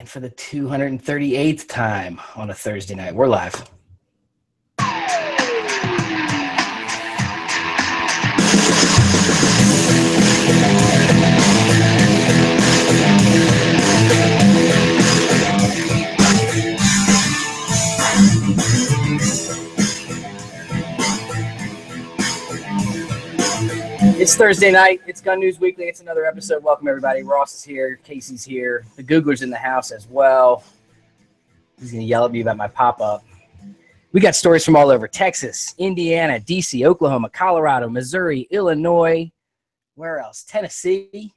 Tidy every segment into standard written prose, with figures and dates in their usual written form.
And for the 238th time on a Thursday night, we're live. It's Thursday night. It's Gun News Weekly. It's another episode. Welcome, everybody. Ross is here. Casey's here. The Googler's in the house as well. He's going to yell at me about my pop-up. We got stories from all over Texas, Indiana, D.C., Oklahoma, Colorado, Missouri, Illinois. Where else? Tennessee.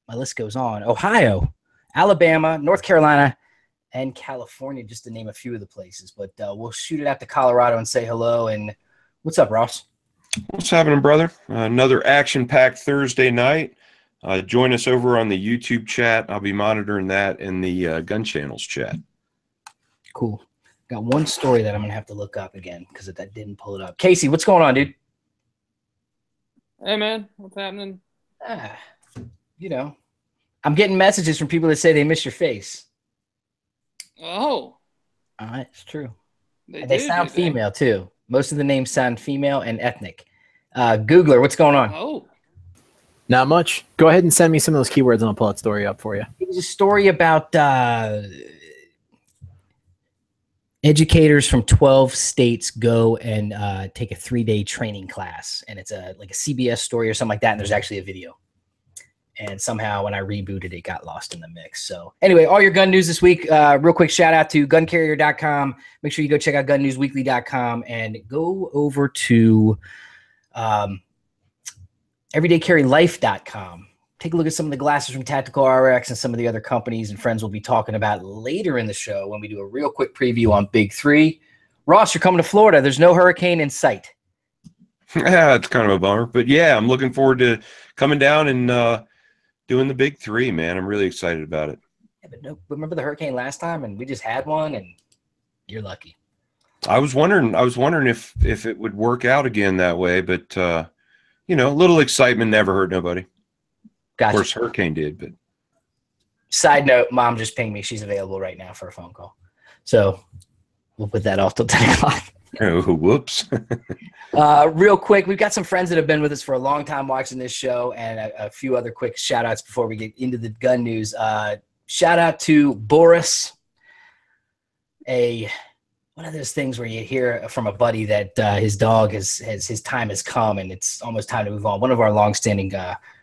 My list goes on. Ohio, Alabama, North Carolina, and California, just to name a few of the places. But we'll shoot it out to Colorado and say hello. And what's up, Ross? What's happening, brother? Another action-packed Thursday night. Join us over on the YouTube chat. I'll be monitoring that in the Gun Channels chat. Cool. Got one story that I'm going to have to look up again because I didn't pull it up. Casey, what's going on, dude? Hey, man. What's happening? You know, I'm getting messages from people that say they miss your face. Oh. It's true. They sound female, too. Most of the names sound female and ethnic. Googler, what's going on? Oh. Not much. Go ahead and send me some of those keywords and I'll pull that story up for you. It was a story about educators from 12 states go and take a 3-day training class. And it's like a CBS story or something like that. And there's actually a video. And somehow when I rebooted, it got lost in the mix. So anyway, all your gun news this week. Real quick shout out to guncarrier.com. Make sure you go check out gunnewsweekly.com and go over to everydaycarrylife.com. Take a look at some of the glasses from Tactical RX and some of the other companies and friends we'll be talking about later in the show when we do a real quick preview on Big 3. Ross, you're coming to Florida. There's no hurricane in sight. Yeah, it's kind of a bummer. But yeah, I'm looking forward to coming down and doing the Big 3, man. I'm really excited about it. Yeah, but no, remember the hurricane last time, and we just had one, and you're lucky. I was wondering if it would work out again that way, but you know, a little excitement never hurt nobody. Gotcha. Of course, hurricane did, but. Side note: Mom just pinged me. She's available right now for a phone call, so we'll put that off till 10 o'clock. Oh, whoops. Real quick, we've got some friends that have been with us for a long time watching this show, and a few other quick shout-outs before we get into the gun news. Shout-out to Boris, one of those things where you hear from a buddy that his dog his time has come, and it's almost time to move on. One of our long-standing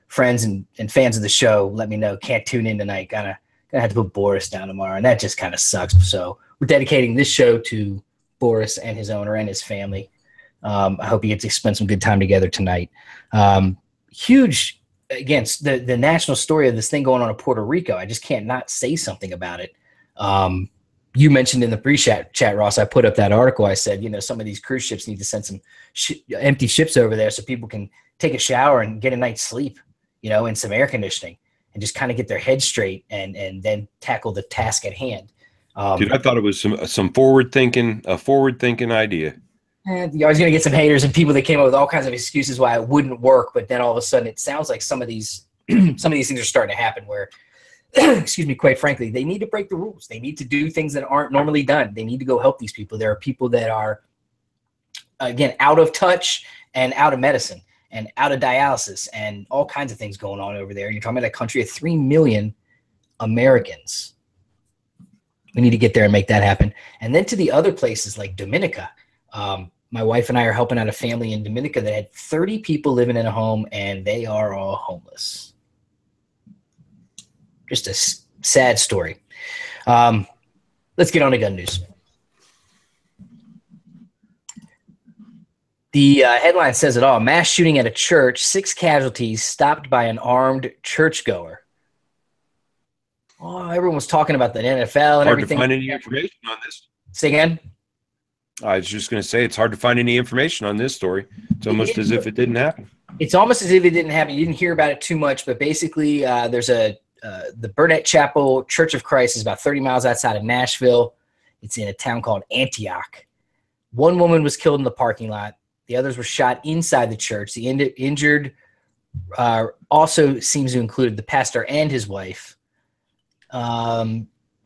friends and fans of the show let me know, can't tune in tonight. Gonna have to put Boris down tomorrow, and that just kind of sucks. So we're dedicating this show to Boris and his owner and his family. I hope you get to spend some good time together tonight. Huge, again, the national story of this thing going on in Puerto Rico. I just can't not say something about it. You mentioned in the pre-chat, Ross, I put up that article. I said, you know, some of these cruise ships need to send some empty ships over there so people can take a shower and get a night's sleep, you know, and some air conditioning and just kind of get their head straight and then tackle the task at hand. Dude, I thought it was some forward thinking idea. And you're always going to get some haters and people that came up with all kinds of excuses why it wouldn't work. But then all of a sudden, it sounds like some of these things are starting to happen where, excuse me, quite frankly, they need to break the rules. They need to do things that aren't normally done. They need to go help these people. There are people that are, again, out of touch and out of medicine and out of dialysis and all kinds of things going on over there. You're talking about a country of 3 million Americans. We need to get there and make that happen. And then to the other places like Dominica. My wife and I are helping out a family in Dominica that had 30 people living in a home, and they are all homeless. Just a sad story. Let's get on to gun news. The headline says it all. Mass shooting at a church, 6 casualties, stopped by an armed churchgoer. Oh, everyone was talking about the NFL and everything. Hard to find any information on this. Say again? I was just going to say it's hard to find any information on this story. It's almost as if it didn't happen. It's almost as if it didn't happen. You didn't hear about it too much, but basically there's the Burnett Chapel Church of Christ is about 30 miles outside of Nashville. It's in a town called Antioch. One woman was killed in the parking lot. The others were shot inside the church. The injured also seems to include the pastor and his wife.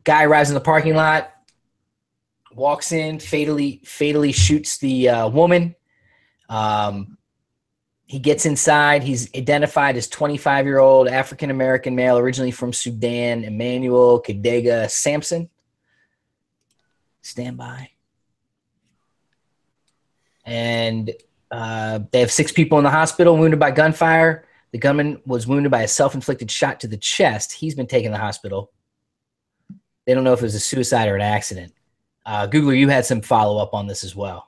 Guy arrives in the parking lot, walks in, fatally shoots the woman. He gets inside. He's identified as 25-year-old African-American male, originally from Sudan, Emmanuel Kadega Sampson. Stand by. And they have 6 people in the hospital wounded by gunfire. The gunman was wounded by a self-inflicted shot to the chest. He's been taken to the hospital. They don't know if it was a suicide or an accident. Googler, you had some follow-up on this as well.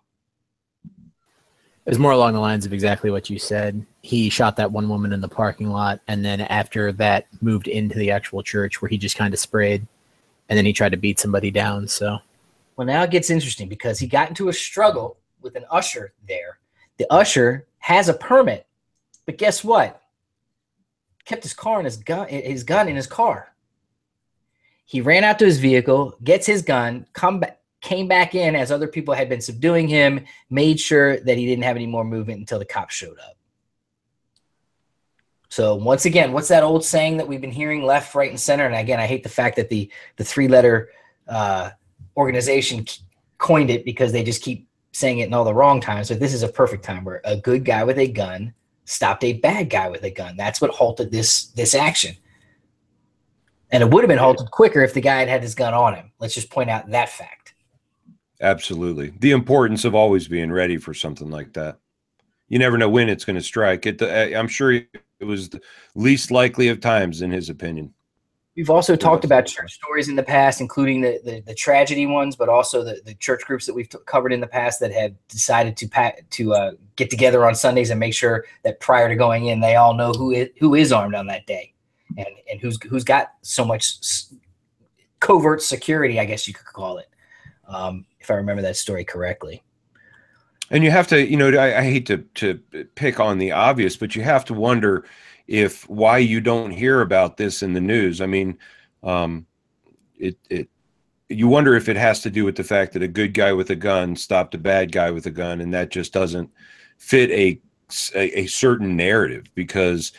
It was more along the lines of exactly what you said. He shot that one woman in the parking lot, and then after that moved into the actual church where he just kind of sprayed, and then he tried to beat somebody down. So, well, now it gets interesting because he got into a struggle with an usher there. The usher has a permit, but guess what? Kept his gun in his car. He ran out to his vehicle, gets his gun, came back in as other people had been subduing him, made sure that he didn't have any more movement until the cops showed up. So once again, what's that old saying that we've been hearing left, right, and center? And again, I hate the fact that the 3-letter organization coined it because they just keep saying it in all the wrong times. So this is a perfect time where a good guy with a gun stopped a bad guy with a gun. That's what halted this action. And it would have been halted quicker if the guy had his gun on him. Let's just point out that fact. Absolutely. The importance of always being ready for something like that. You never know when it's going to strike. I'm sure it was the least likely of times, in his opinion. We've also talked about church stories in the past, including the tragedy ones, but also the church groups that we've covered in the past that have decided to get together on Sundays and make sure that prior to going in, they all know who is armed on that day and who's got so much covert security, I guess you could call it, if I remember that story correctly. And you have to, I hate to pick on the obvious, but you have to wonder why you don't hear about this in the news. I mean, you wonder if it has to do with the fact that a good guy with a gun stopped a bad guy with a gun, and that just doesn't fit a certain narrative, because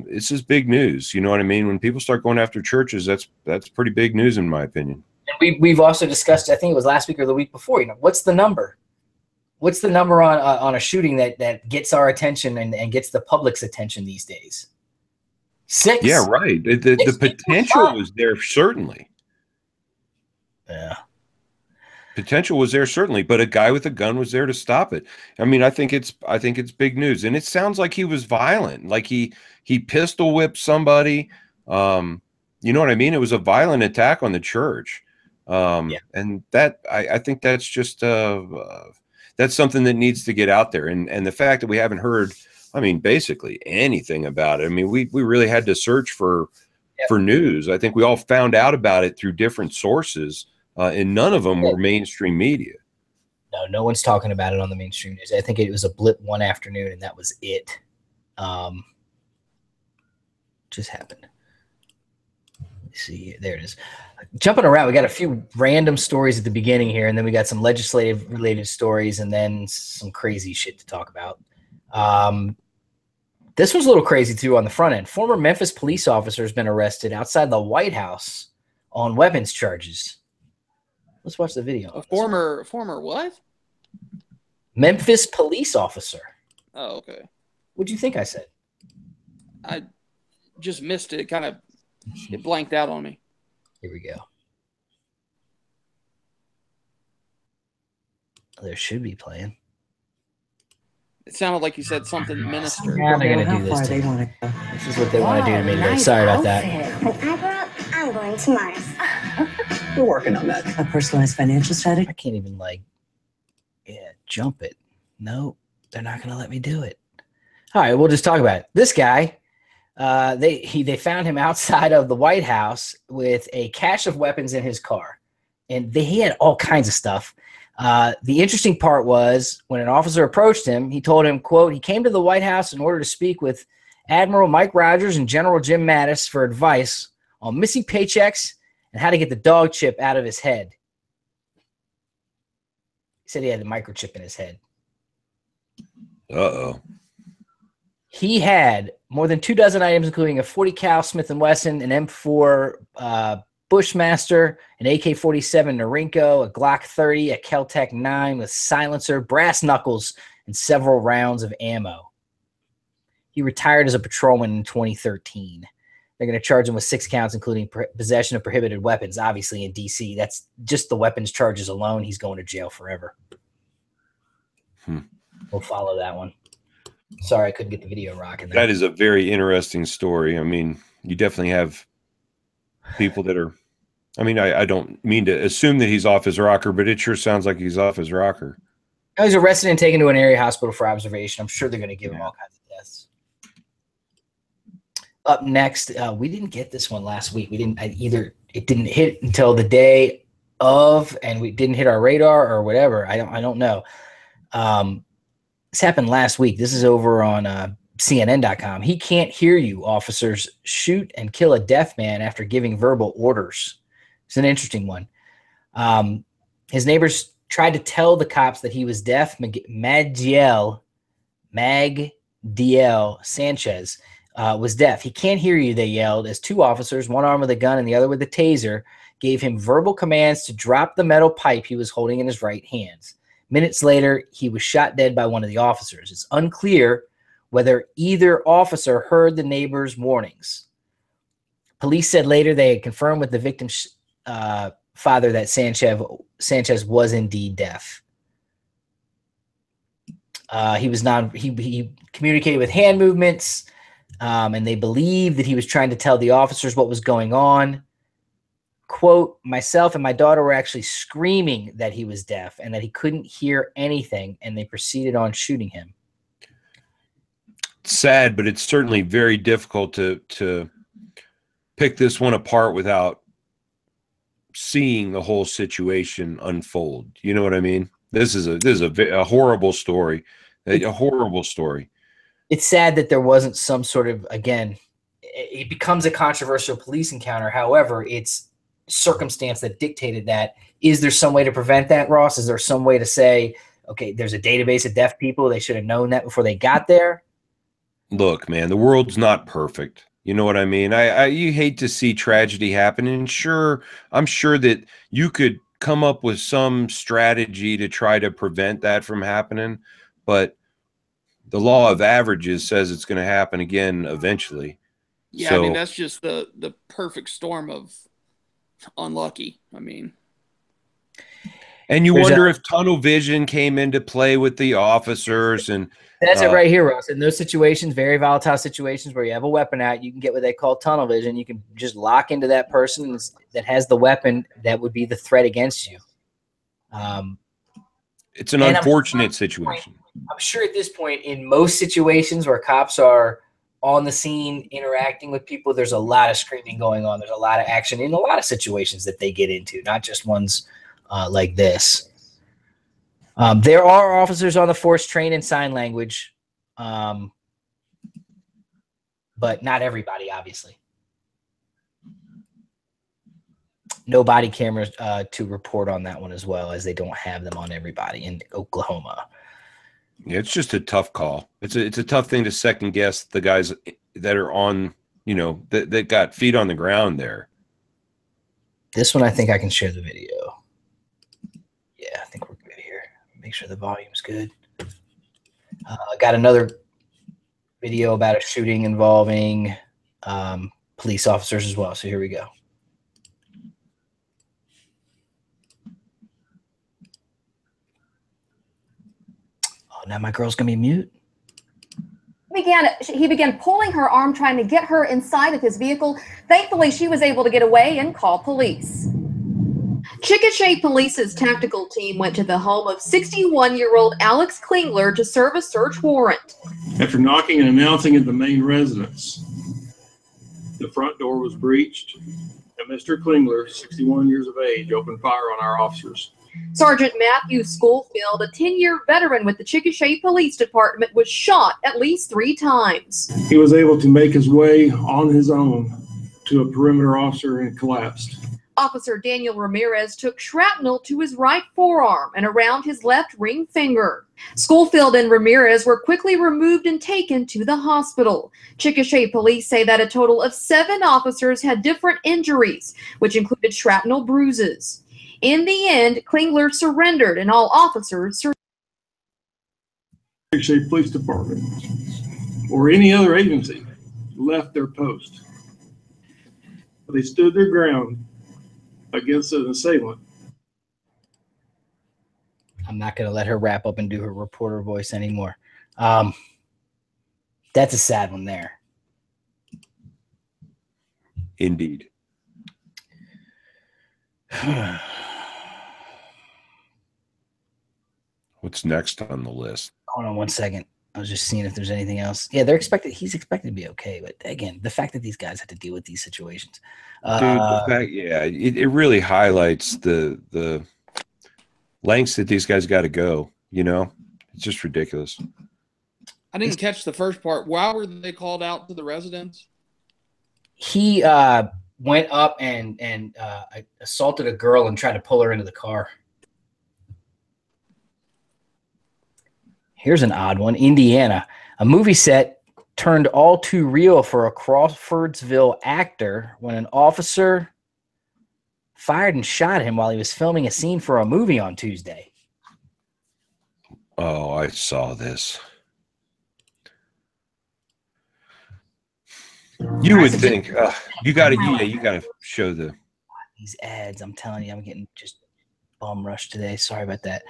this is big news. You know what I mean? When people start going after churches, that's pretty big news, in my opinion. And we've also discussed, I think it was last week or the week before, what's the number? What's the number on a shooting that gets our attention and gets the public's attention these days? 6. Yeah, right. The potential was there, certainly. Yeah. Potential was there, certainly, but a guy with a gun was there to stop it. I mean, I think it's big news, and it sounds like he was violent, like he pistol whipped somebody. You know what I mean? It was a violent attack on the church, and that I think that's just that's something that needs to get out there. And the fact that we haven't heard, I mean, basically anything about it. I mean, we really had to search for news. I think we all found out about it through different sources, and none of them were mainstream media. No one's talking about it on the mainstream news. I think it was a blip one afternoon, and that was it. Just happened. Let's see, there it is. Jumping around, we got a few random stories at the beginning here, and then we got some legislative related stories, and then some crazy shit to talk about. This was a little crazy too on the front end. Former Memphis police officer has been arrested outside the White House on weapons charges. Let's watch the video. A former what? Memphis police officer. Oh, okay. What'd you think I said? I just missed it. It blanked out on me. Here we go. There should be playing. It sounded like you said something minister. Now they're going to do this to me. This is what they want to do to me today. Sorry about that. When I grow up, I'm going to Mars. We're working on that. A personalized financial strategy. I can't even jump it. No, they're not going to let me do it. All right, we'll just talk about it. This guy, they found him outside of the White House with a cache of weapons in his car, and he had all kinds of stuff. The interesting part was when an officer approached him, he told him, quote, he came to the White House in order to speak with Admiral Mike Rogers and General Jim Mattis for advice on missing paychecks and how to get the dog chip out of his head. He said he had the microchip in his head. Uh-oh. He had more than 24 items, including a .40 cal Smith & Wesson, an M4 Bushmaster, an AK-47 Norinco, a Glock 30, a Kel-Tec 9 with silencer, brass knuckles, and several rounds of ammo. He retired as a patrolman in 2013. They're going to charge him with 6 counts, including possession of prohibited weapons. Obviously, in D.C., that's just the weapons charges alone. He's going to jail forever. We'll follow that one. Sorry, I couldn't get the video rocking there. That is a very interesting story. I mean, you definitely have people that are, I mean, I don't mean to assume that he's off his rocker, but it sure sounds like he's off his rocker. He's arrested and taken to an area hospital for observation. I'm sure they're going to give him all kinds of tests. Up next, we didn't get this one last week. We didn't either. It didn't hit until the day of, and we didn't hit our radar or whatever. I don't know. This happened last week. This is over on CNN.com. He can't hear you. Officers shoot and kill a deaf man after giving verbal orders. It's an interesting one. His neighbors tried to tell the cops that he was deaf. Magdiel Sanchez was deaf. He can't hear you, they yelled, as 2 officers, one armed with a gun and the other with a taser, gave him verbal commands to drop the metal pipe he was holding in his right hand. Minutes later, he was shot dead by one of the officers. It's unclear whether either officer heard the neighbor's warnings. Police said later they had confirmed with the victim's father that Sanchez was indeed deaf. He communicated with hand movements, and they believed that he was trying to tell the officers what was going on. Quote, myself and my daughter were actually screaming that he was deaf and that he couldn't hear anything, and they proceeded on shooting him. Sad, but it's certainly very difficult to pick this one apart without seeing the whole situation unfold. You know what I mean? This is a horrible story, a horrible story. It's sad that there wasn't some sort of, again, it becomes a controversial police encounter. However, it's circumstance that dictated that. Is there some way to prevent that, Ross? Is there some way to say, okay, there's a database of deaf people, they should have known that before they got there? Look, man, the world's not perfect. You know what I mean? You hate to see tragedy happen, and sure, I'm sure that you could come up with some strategy to try to prevent that from happening, but the law of averages says it's going to happen again eventually. Yeah, so, I mean, that's just the perfect storm of unlucky. I mean, and you wonder if tunnel vision came into play with the officers, and that's it right here, Ross. In those situations, very volatile situations where you have a weapon out, you can get what they call tunnel vision. You can just lock into that person that has the weapon that would be the threat against you. It's an unfortunate situation. I'm sure at this point, in most situations where cops are on the scene interacting with people, there's a lot of screaming going on. There's a lot of action in a lot of situations that they get into, not just ones like this. There are officers on the force trained in sign language, but not everybody, obviously. No body cameras to report on that one as well, as they don't have them on everybody in Oklahoma. Yeah, it's just a tough call. It's a tough thing to second guess the guys that are on, you know, that got feet on the ground there. This one, I think I can share the video. Yeah, I think we're good here. Make sure the volume's good. I got another video about a shooting involving police officers as well. So here we go. Oh, now my girl's gonna be mute. He began pulling her arm, trying to get her inside of his vehicle. Thankfully, she was able to get away and call police. Chickasha Police's tactical team went to the home of 61-year-old Alex Klingler to serve a search warrant. After knocking and announcing at the main residence, the front door was breached, and Mr. Klingler, 61 years of age, opened fire on our officers. Sergeant Matthew Schoolfield, a 10-year veteran with the Chickasha Police Department, was shot at least 3 times. He was able to make his way on his own to a perimeter officer and collapsed. Officer Daniel Ramirez took shrapnel to his right forearm and around his left ring finger. Schofield and Ramirez were quickly removed and taken to the hospital. Chickasha police say that a total of 7 officers had different injuries, which included shrapnel bruises. In the end, Klingler surrendered and all officers surrendered. Chickasha Police Department or any other agency left their post. They stood their ground against an assailant. I'm not going to let her wrap up and do her reporter voice anymore. That's a sad one there. Indeed. What's next on the list? Hold on one second. I was just seeing if there's anything else. Yeah, he's expected to be okay. But again, the fact that these guys have to deal with these situations. It really highlights the lengths that these guys got to go. You know, it's just ridiculous. I didn't catch the first part. Why were they called out to the residence? He went up and assaulted a girl and tried to pull her into the car. Here's an odd one. Indiana. A movie set turned all too real for a Crawfordsville actor when an officer fired and shot him while he was filming a scene for a movie on Tuesday. Oh, I saw this. You would think you got to show these ads. I'm telling you, I'm getting just bum rushed today. Sorry about that.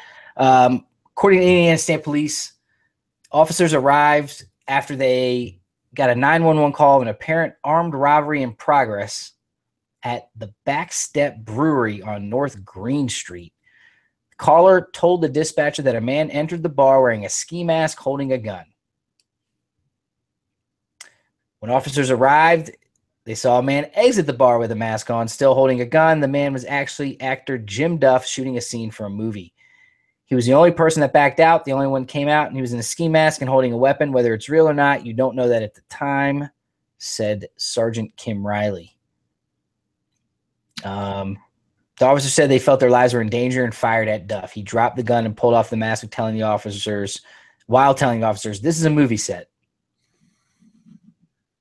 According to Indiana State Police, officers arrived after they got a 911 call of an apparent armed robbery in progress at the Backstep Brewery on North Green Street. The caller told the dispatcher that a man entered the bar wearing a ski mask holding a gun. When officers arrived, they saw a man exit the bar with a mask on, still holding a gun. The man was actually actor Jim Duff shooting a scene for a movie. He was the only person that backed out. The only one came out, and he was in a ski mask and holding a weapon. Whether it's real or not, you don't know that at the time, said Sergeant Kim Riley. The officer said they felt their lives were in danger and fired at Duff. He dropped the gun and pulled off the mask while telling the officers, this is a movie set.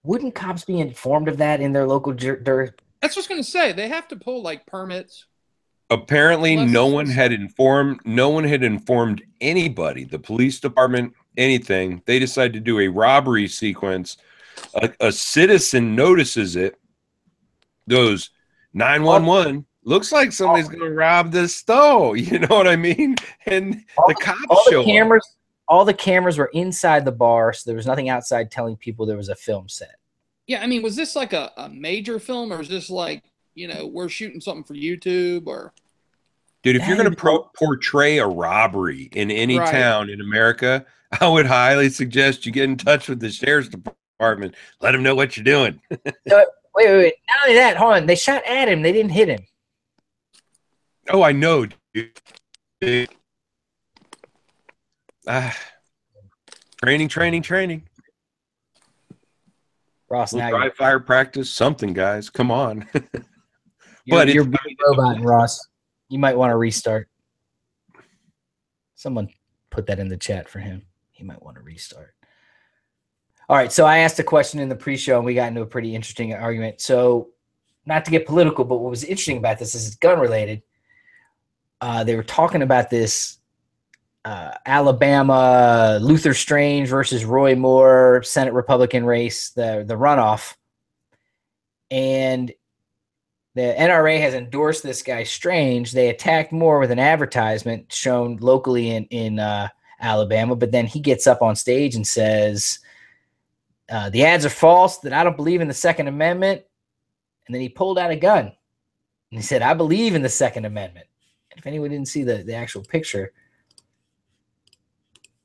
Wouldn't cops be informed of that in their local That's what I was going to say. They have to pull like permits. Apparently, no one had informed anybody, the police department, anything. They decided to do a robbery sequence. A citizen notices it, goes 911. Looks like somebody's going to rob this store. You know what I mean? And the cops show up. All the cameras were inside the bar, so there was nothing outside telling people there was a film set. Yeah, I mean, was this like a major film, or is this like, we're shooting something for YouTube? Or dude, if you're going to portray a robbery in any town in America, I would highly suggest you get in touch with the sheriff's department. Let them know what you're doing. Wait. Not only that, hold on. They shot at him. They didn't hit him. Oh, I know, dude. Training. Ross, now dry fire practice, something, guys. Come on. But you're robot, Ross. You might want to restart. Someone put that in the chat for him. He might want to restart. All right, so I asked a question in the pre-show, and we got into a pretty interesting argument. So, not to get political, but what was interesting about this is it's gun-related. They were talking about this Alabama Luther Strange versus Roy Moore Senate Republican race, the runoff. And the NRA has endorsed this guy Strange. They attacked Moore with an advertisement shown locally in Alabama, but then he gets up on stage and says, the ads are false, that I don't believe in the Second Amendment. And then he pulled out a gun. And he said, I believe in the Second Amendment. And if anyone didn't see the actual picture,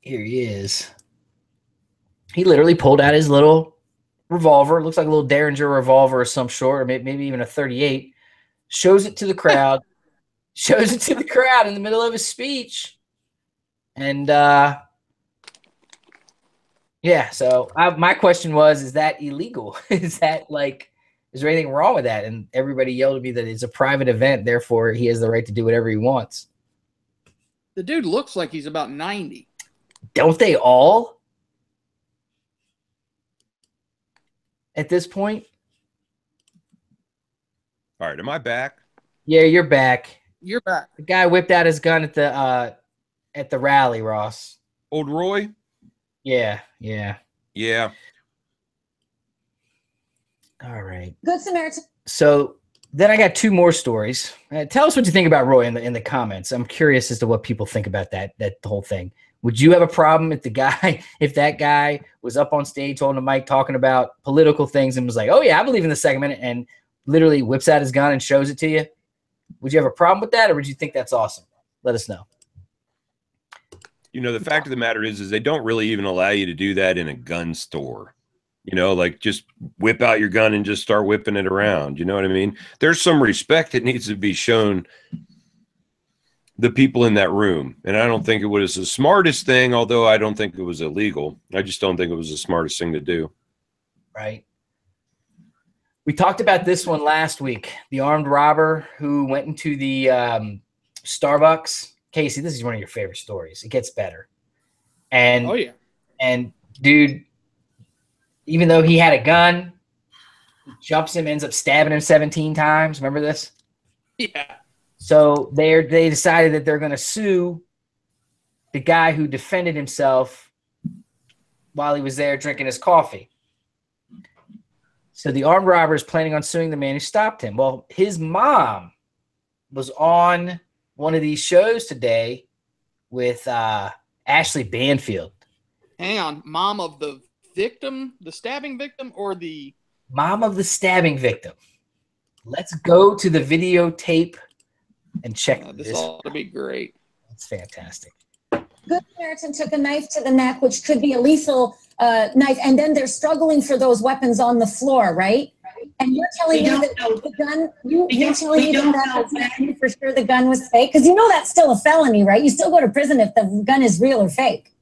here he is. He literally pulled out his little revolver. It looks like a little Derringer revolver of some sort, or maybe even a 38. Shows it to the crowd. Shows it to the crowd in the middle of his speech. And, yeah, so my question was, is that illegal? Is that like Is there anything wrong with that? And everybody yelled at me that it's a private event, therefore he has the right to do whatever he wants. The dude looks like he's about 90. Don't they all? At this point? All right, am I back? Yeah, you're back. You're back. The guy whipped out his gun at the rally, Ross. Old Roy? Yeah. Yeah. All right. Good Samaritan. So then I got two more stories. Tell us what you think about Roy in the comments. I'm curious as to what people think about that whole thing. Would you have a problem if that guy was up on stage holding a mic talking about political things and was like, "Oh yeah, I believe in the Second Amendment," and literally whips out his gun and shows it to you? Would you have a problem with that, or would you think that's awesome? Let us know. You know, the fact of the matter is they don't really even allow you to do that in a gun store. You know, like just whip out your gun and just start whipping it around. You know what I mean? There's some respect that needs to be shown the people in that room. And I don't think it was the smartest thing, although I don't think it was illegal. I just don't think it was the smartest thing to do. Right. We talked about this one last week. The armed robber who went into the Starbucks. Casey, this is one of your favorite stories. It gets better. And Oh, yeah. And dude, even though he had a gun, he jumps him, ends up stabbing him 17 times. Remember this? Yeah. So they decided that they're going to sue the guy who defended himself while he was there drinking his coffee. So the armed robber is planning on suing the man who stopped him. Well, his mom was on one of these shows today with Ashley Banfield. Hang on. Mom of the victim, the stabbing victim, or the Mom of the stabbing victim. Let's go to the videotape and check this. This Ought to be great. It's fantastic. Good Samaritan took a knife to the neck, which could be a lethal knife, and then they're struggling for those weapons on the floor, right? And you're telling me that the gun, you're telling me that for sure the gun was fake? Because you know that's still a felony, right? You still go to prison if the gun is real or fake.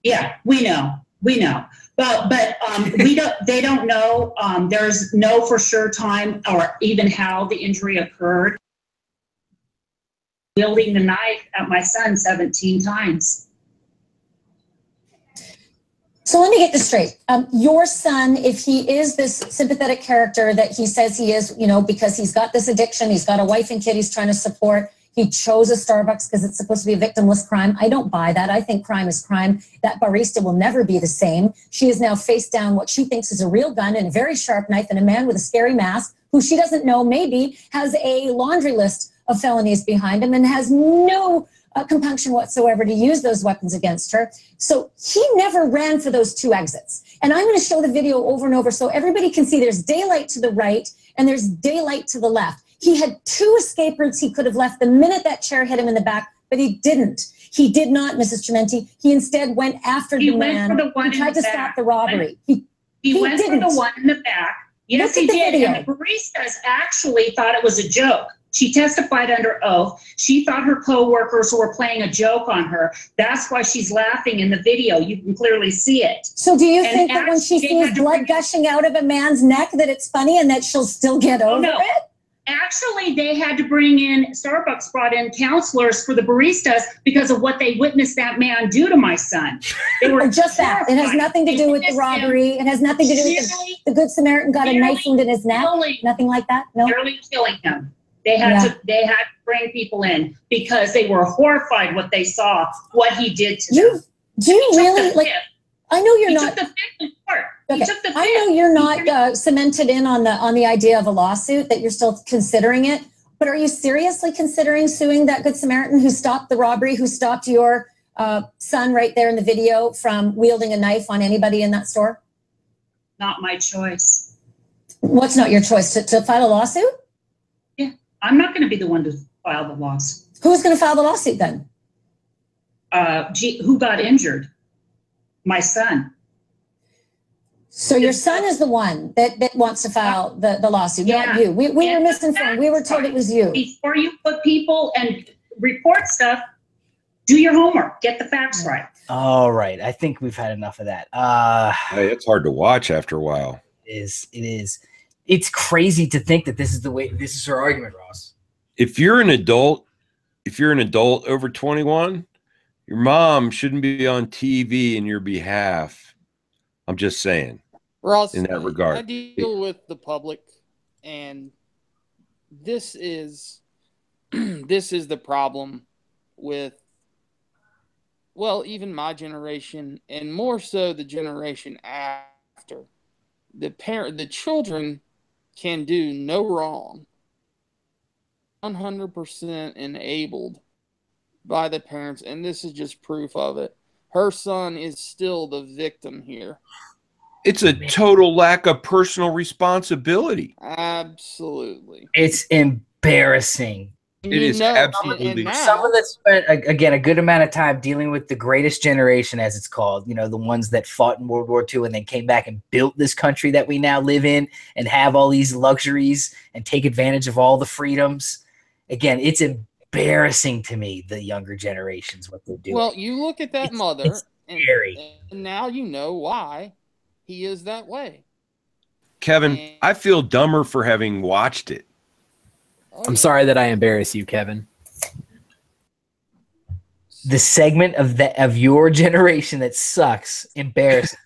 Yeah, we know. But we don't. They don't know. There's no for sure time or even how the injury occurred. Wielding the knife at my son 17 times. So let me get this straight. Your son, if he is this sympathetic character that he says he is, you know, because he's got this addiction, he's got a wife and kid he's trying to support. He chose a Starbucks because it's supposed to be a victimless crime. I don't buy that. I think crime is crime. That barista will never be the same. She is now face down what she thinks is a real gun and a very sharp knife and a man with a scary mask who she doesn't know maybe has a laundry list of felonies behind him and has no compunction whatsoever to use those weapons against her. So he never ran for those two exits. And I'm going to show the video over and over so everybody can see there's daylight to the right and there's daylight to the left. He had two escape routes he could have left the minute that chair hit him in the back, but he didn't. He did not, Mrs. Trementi. He instead went after the man who tried to stop the robbery. He went for the one in the back. Yes, he did. And the baristas actually thought it was a joke. She testified under oath. She thought her co-workers were playing a joke on her. That's why she's laughing in the video. You can clearly see it. So do you think that when she sees blood gushing out of a man's neck that it's funny and that she'll still get over it? Actually, they had to bring in, Starbucks brought in counselors for the baristas because of what they witnessed that man do to my son. They were just that. It has nothing to do with the robbery. It has nothing to do with the Good Samaritan got a knife wound in his neck. Nothing like that? No. Nearly killing him. They had to bring people in because they were horrified what they saw, what he did to them. Do you really like? I know you're not. Took the fifth in court. Okay. He took the fifth. I know you're not cemented in on the idea of a lawsuit, that you're still considering it. But are you seriously considering suing that Good Samaritan who stopped the robbery, who stopped your son right there in the video from wielding a knife on anybody in that store? Not my choice. What's not your choice? To file a lawsuit? Yeah, I'm not going to be the one to file the lawsuit. Who's going to file the lawsuit then? Who got injured? My son. So your son is the one that wants to file the lawsuit, not you. We were misinformed. We were told it was you. Before you put people and report stuff, do your homework. Get the facts right. All right. I think we've had enough of that. Hey, it's hard to watch after a while. It is. it's crazy to think that this is her argument, Ross. If you're an adult over 21, your mom shouldn't be on TV in your behalf. I'm just saying. Ross, in that regard, I deal with the public, and this is the problem with, well, even my generation, and more so the generation after. The children can do no wrong. 100% enabled by the parents, and this is just proof of it. Her son is still the victim here. It's a total lack of personal responsibility. Absolutely. It's embarrassing. It is absolutely. Someone that spent, again, a good amount of time dealing with the greatest generation, as it's called, you know, the ones that fought in World War II and then came back and built this country that we now live in and have all these luxuries and take advantage of all the freedoms. Again, it's embarrassing to me, the younger generations, what they're doing. Well, you look at that mother, and now you know why he is that way. Kevin, I feel dumber for having watched it. I'm sorry that I embarrass you, Kevin. The segment of your generation that sucks, embarrassing.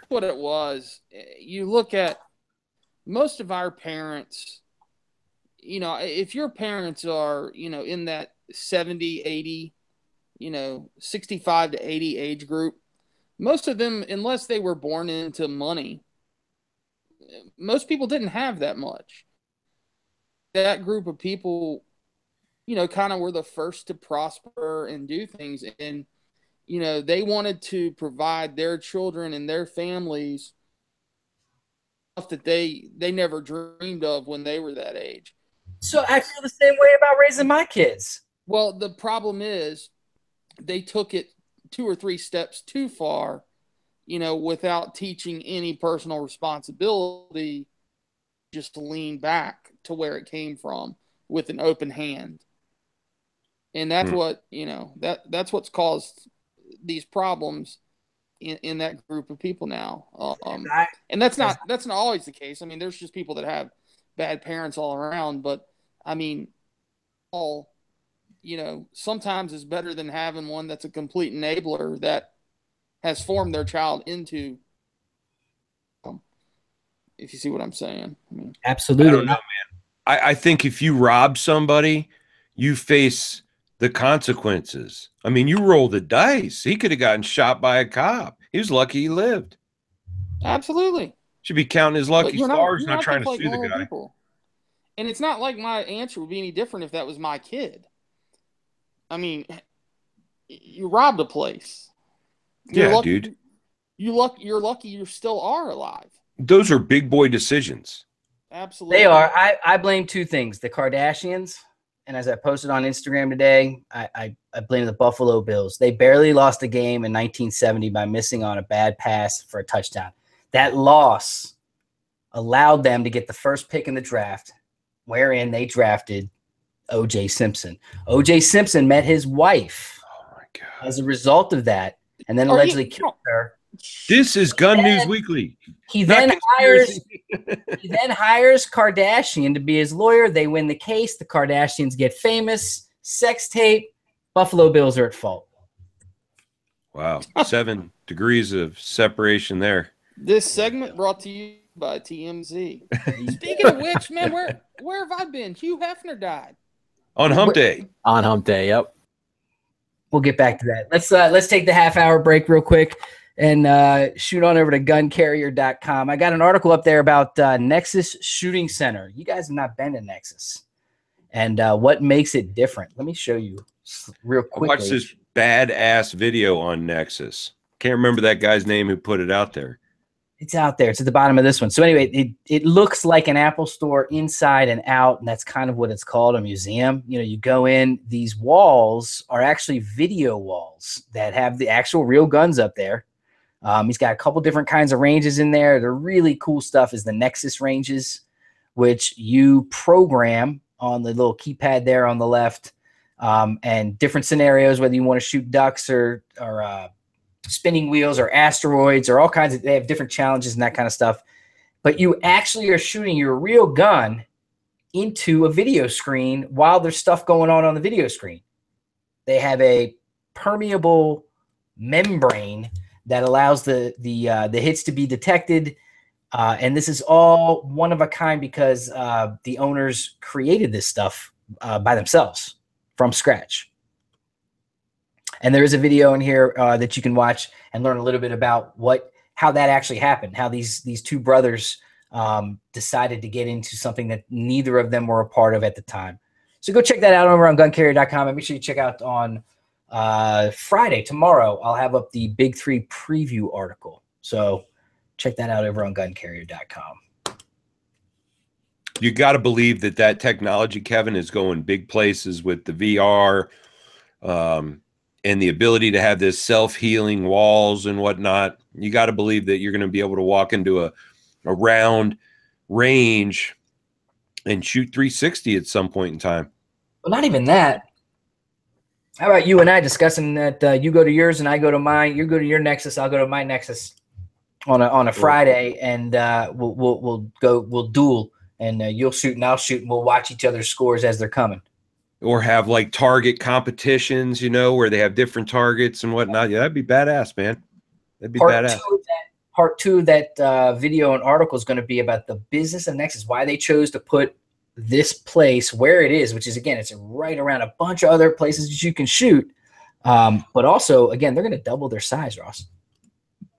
What it was, you look at most of our parents, you know, if your parents are, you know, in that 70, 80, you know, 65 to 80 age group, most of them, unless they were born into money, most people didn't have that much. That group of people, you know, kind of were the first to prosper and do things. And, you know, they wanted to provide their children and their families stuff that they never dreamed of when they were that age. So I feel the same way about raising my kids. Well, the problem is they took it 2 or 3 steps too far, you know, without teaching any personal responsibility, just to lean back to where it came from with an open hand. And that's what, you know, that's what's caused these problems in that group of people now. And that's not always the case. I mean, there's just people that have bad parents all around, but I mean, you know, sometimes it's better than having one that's a complete enabler that has formed their child into, if you see what I'm saying. I mean, absolutely. I don't know, man. I think if you rob somebody, you face the consequences. I mean, you roll the dice. He could have gotten shot by a cop. He was lucky he lived. Absolutely. Should be counting his lucky stars, not trying to like sue the guy. People. And it's not like my answer would be any different if that was my kid. I mean, you robbed a place. You're lucky, dude. You're lucky you still are alive. Those are big boy decisions. Absolutely. They are. I blame 2 things. The Kardashians, and as I posted on Instagram today, I blame the Buffalo Bills. They barely lost a game in 1970 by missing on a bad pass for a touchdown. That loss allowed them to get the first pick in the draft, wherein they drafted O.J. Simpson. O.J. Simpson met his wife as a result of that, and then allegedly killed her. This is Gun News Weekly. He then hires Kardashian to be his lawyer. They win the case. The Kardashians get famous. Sex tape. Buffalo Bills are at fault. Wow. 7 degrees of separation there. This segment brought to you by TMZ. Speaking of which, man, where have I been? Hugh Hefner died. On Hump Day. On Hump Day, yep. We'll get back to that. Let's take the half-hour break real quick and shoot on over to guncarrier.com. I got an article up there about Nexus Shooting Center. You guys have not been to Nexus. And what makes it different. Let me show you real quickly. Watch this badass video on Nexus. Can't remember that guy's name who put it out there. It's out there. It's at the bottom of this one. So anyway, it looks like an Apple store inside and out, and that's kind of what it's called, a museum. You know, you go in, these walls are actually video walls that have the actual real guns up there. He's got a couple different kinds of ranges in there. The really cool stuff is the Nexus ranges, which you program on the little keypad there on the left, and different scenarios, whether you want to shoot ducks or spinning wheels or asteroids or all kinds of, they have different challenges and that kind of stuff. but you actually are shooting your real gun into a video screen while there's stuff going on the video screen. They have a permeable membrane that allows the hits to be detected. And this is all one of a kind because the owners created this stuff by themselves from scratch. And there is a video in here that you can watch and learn a little bit about how that actually happened, how these two brothers decided to get into something that neither of them were a part of at the time. So go check that out over on guncarrier.com, and make sure you check out on Friday, tomorrow, I'll have up the Big 3 preview article. So check that out over on guncarrier.com. You got to believe that technology, Kevin, is going big places with the VR and the ability to have this self-healing walls and whatnot. You got to believe that you're going to be able to walk into a round range and shoot 360 at some point in time. Well, not even that. How about you and I discussing that? You go to yours and I go to mine. You go to your Nexus, I'll go to my Nexus on a Friday, and we'll duel, and you'll shoot and I'll shoot, and we'll watch each other's scores as they're coming. Or have like target competitions, where they have different targets and whatnot. Yeah, that'd be badass, man. That'd be badass. Part two of that video and article is going to be about the business of Nexus, why they chose to put this place where it is, which is, again, it's right around a bunch of other places that you can shoot. But also, again, they're going to double their size, Ross.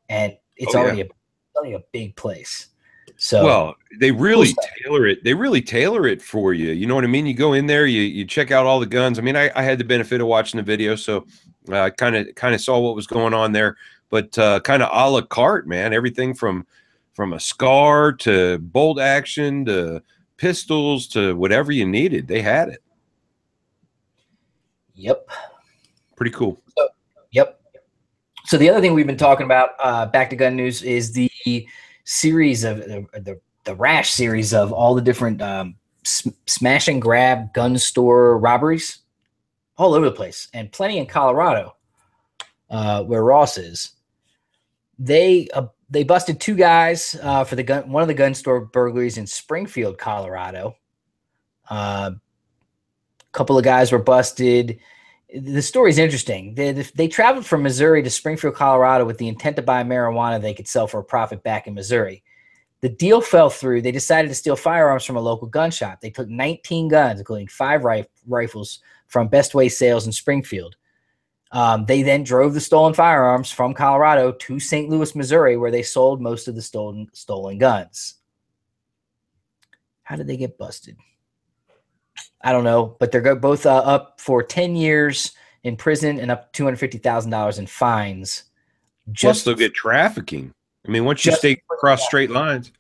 And it's already a big place. So, well, they really tailor it. They really tailor it for you. You know what I mean? You go in there, you check out all the guns. I mean, I had the benefit of watching the video, so I kind of saw what was going on there. But kind of a la carte, man. Everything from a SCAR to bolt action to pistols to whatever you needed, they had it. Yep. Pretty cool. Yep. So the other thing we've been talking about, back to gun news, is the series of the rash series of all the different smash and grab gun store robberies all over the place, and plenty in Colorado, where Ross is. They busted two guys for one of the gun store burglaries in Springfield, Colorado. A couple of guys were busted. The story's interesting. They traveled from Missouri to Springfield, Colorado with the intent to buy marijuana they could sell for a profit back in Missouri. The deal fell through. They decided to steal firearms from a local gun shop. They took 19 guns, including 5 rifles, from Best Way Sales in Springfield. They then drove the stolen firearms from Colorado to St. Louis, Missouri, where they sold most of the stolen guns. How did they get busted? I don't know, but they're both up for 10 years in prison and up to $250,000 in fines. Plus, they'll get trafficking. I mean, once you stay across straight lines.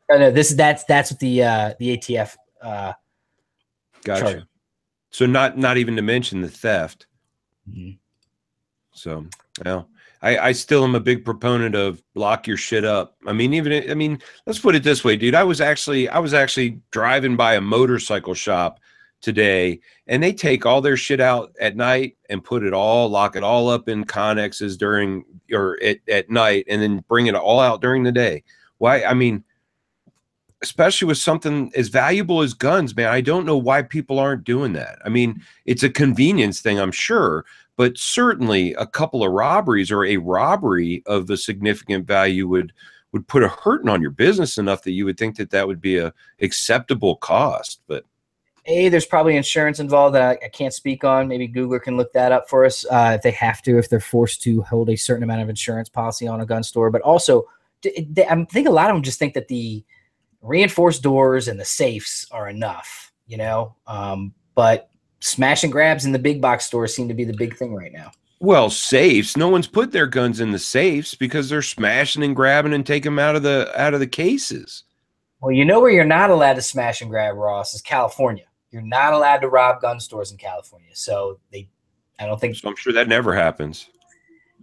No, that's what the ATF. Gotcha. Charge. So not even to mention the theft. Mm-hmm. So, well, I still am a big proponent of lock your shit up. I mean, let's put it this way, dude. I was actually driving by a motorcycle shop today, and they take all their shit out at night and lock it all up in connexes at night, and then bring it all out during the day. Why? I mean, especially with something as valuable as guns, man, I don't know why people aren't doing that. I mean, it's a convenience thing, I'm sure, but certainly a couple of robberies or a robbery of a significant value would put a hurting on your business enough that you would think that would be a acceptable cost. But there's probably insurance involved that I can't speak on. Maybe Googler can look that up for us if they have to, if they're forced to hold a certain amount of insurance policy on a gun store. But also, I think a lot of them just think that the reinforced doors and the safes are enough, but smash and grabs in the big box stores seem to be the big thing right now. Well, safes. No one's put their guns in the safes because they're smashing and grabbing and taking them out of the cases. Well, where you're not allowed to smash and grab, Ross, is California. You're not allowed to rob gun stores in California. So I don't think. So I'm sure that never happens.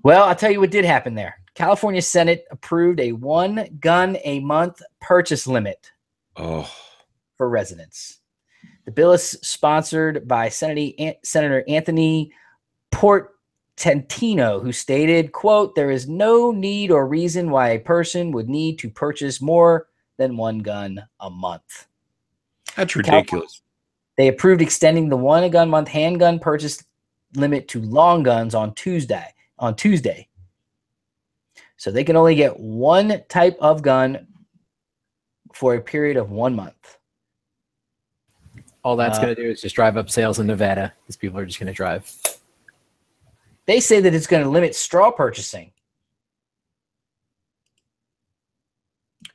Well, I'll tell you what did happen there. California Senate approved a 1 gun a month purchase limit for residents. The bill is sponsored by Senator Anthony Portantino, who stated, quote, "There is no need or reason why a person would need to purchase more than one gun a month. That's ridiculous. They approved extending the one gun month handgun purchase limit to long guns on Tuesday. So they can only get one type of gun for a period of 1 month. All that's going to do is just drive up sales in Nevada because people are just going to drive. They say that it's going to limit straw purchasing.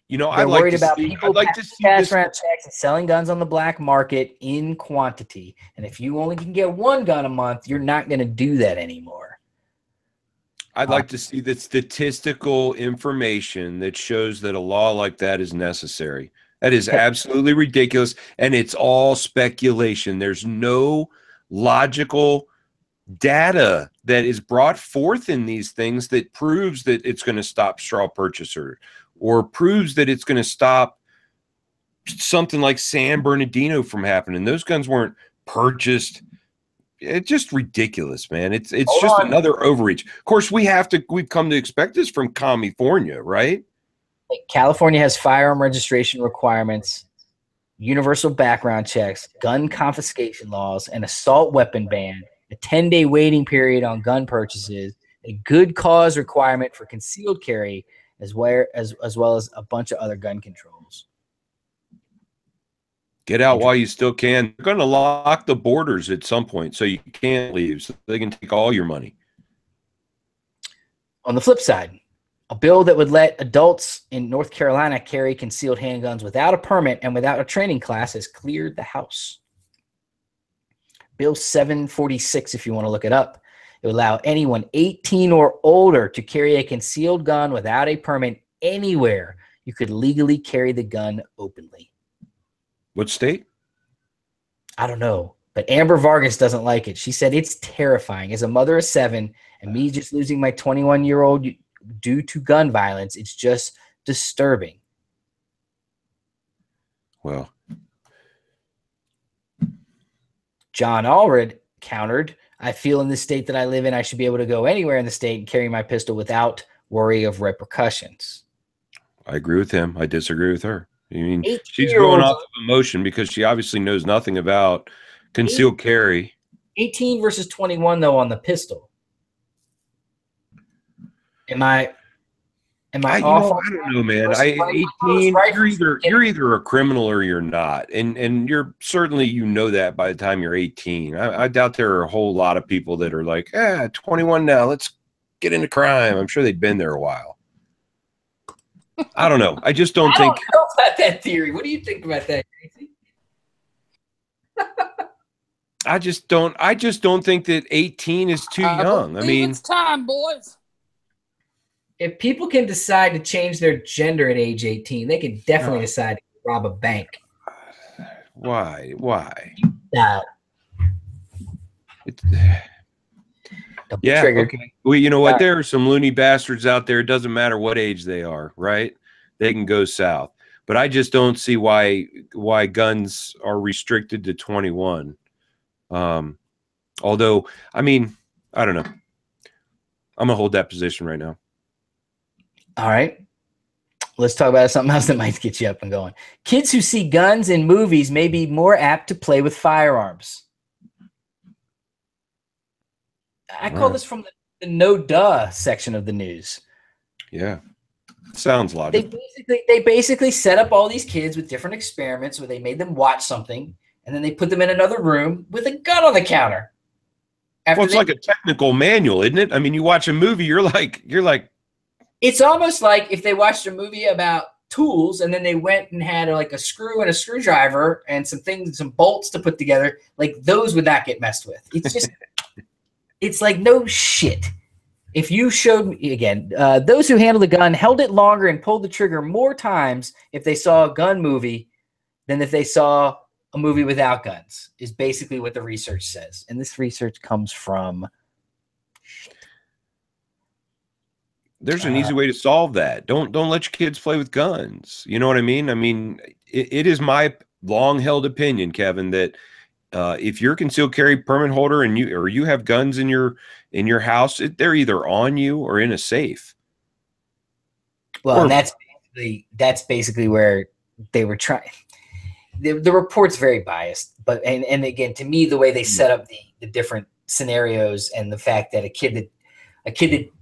You know, They're worried about I'd people like to see cash this. round checks and selling guns on the black market in quantity. And if you only can get one gun a month, you're not going to do that anymore. I'd like to see the statistical information that shows that a law like that is necessary. That is absolutely ridiculous, and it's all speculation. There's no logical data that is brought forth in these things that proves that it's going to stop straw purchaser or proves that it's going to stop something like San Bernardino from happening. Those guns weren't purchased. It's just ridiculous, man. It's just another overreach. Of course, we've come to expect this from California, right? California has firearm registration requirements, universal background checks, gun confiscation laws, an assault weapon ban, a 10-day waiting period on gun purchases, a good cause requirement for concealed carry, as well as a bunch of other gun controls. Get out while you still can. They're going to lock the borders at some point so you can't leave, so they can take all your money. On the flip side, a bill that would let adults in North Carolina carry concealed handguns without a permit and without a training class has cleared the House. Bill 746, if you want to look it up. It would allow anyone 18 or older to carry a concealed gun without a permit anywhere. You could legally carry the gun openly. What state? I don't know, but Amber Vargas doesn't like it. She said it's terrifying. As a mother of 7 and me just losing my 21-year-old due to gun violence, it's just disturbing. Well, John Allred countered, I feel in the state that I live in, I should be able to go anywhere in the state and carry my pistol without worry of repercussions. I agree with him. I disagree with her. I mean, she's 18-year-olds going off of emotion because she obviously knows nothing about concealed carry. 18 versus 21, though, on the pistol. Am I off? I don't know, man. 18, you're either a criminal or you're not. And you're certainly, you know that by the time you're 18. I doubt there are a whole lot of people that are like, 21 now, let's get into crime. I'm sure they've been there a while. I don't know. I just don't think. I don't know about that theory. What do you think about that, Casey? I just don't think that 18 is too young. I mean, it's time, boys. If people can decide to change their gender at age 18, they can definitely decide to rob a bank. Why? Yeah. Okay. Well, you know what? There are some loony bastards out there. It doesn't matter what age they are, right? They can go south. But I just don't see why guns are restricted to 21. Although, I mean, I don't know. I'm gonna hold that position right now. All right. Let's talk about something else that might get you up and going. Kids who see guns in movies may be more apt to play with firearms. I call this from the no duh section of the news. Yeah. Sounds logical. They basically set up all these kids with different experiments where they made them watch something and then they put them in another room with a gun on the counter. Well, it's like a technical manual, isn't it? I mean, you watch a movie, you're like. It's almost like if they watched a movie about tools and then they went and had like a screw and a screwdriver and some bolts to put together, like those would not get messed with. It's just, it's like no shit. If you showed me again, those who handled the gun held it longer and pulled the trigger more times if they saw a gun movie than if they saw a movie without guns, is basically what the research says. And this research comes from. There's an easy way to solve that. Don't let your kids play with guns. You know what I mean? I mean, it is my long-held opinion, Kevin, that if you're a concealed carry permit holder and you have guns in your house, they're either on you or in a safe. Well, and that's basically where they were trying. The report's very biased, but and again, to me, the way they set up the different scenarios and the fact that a kid that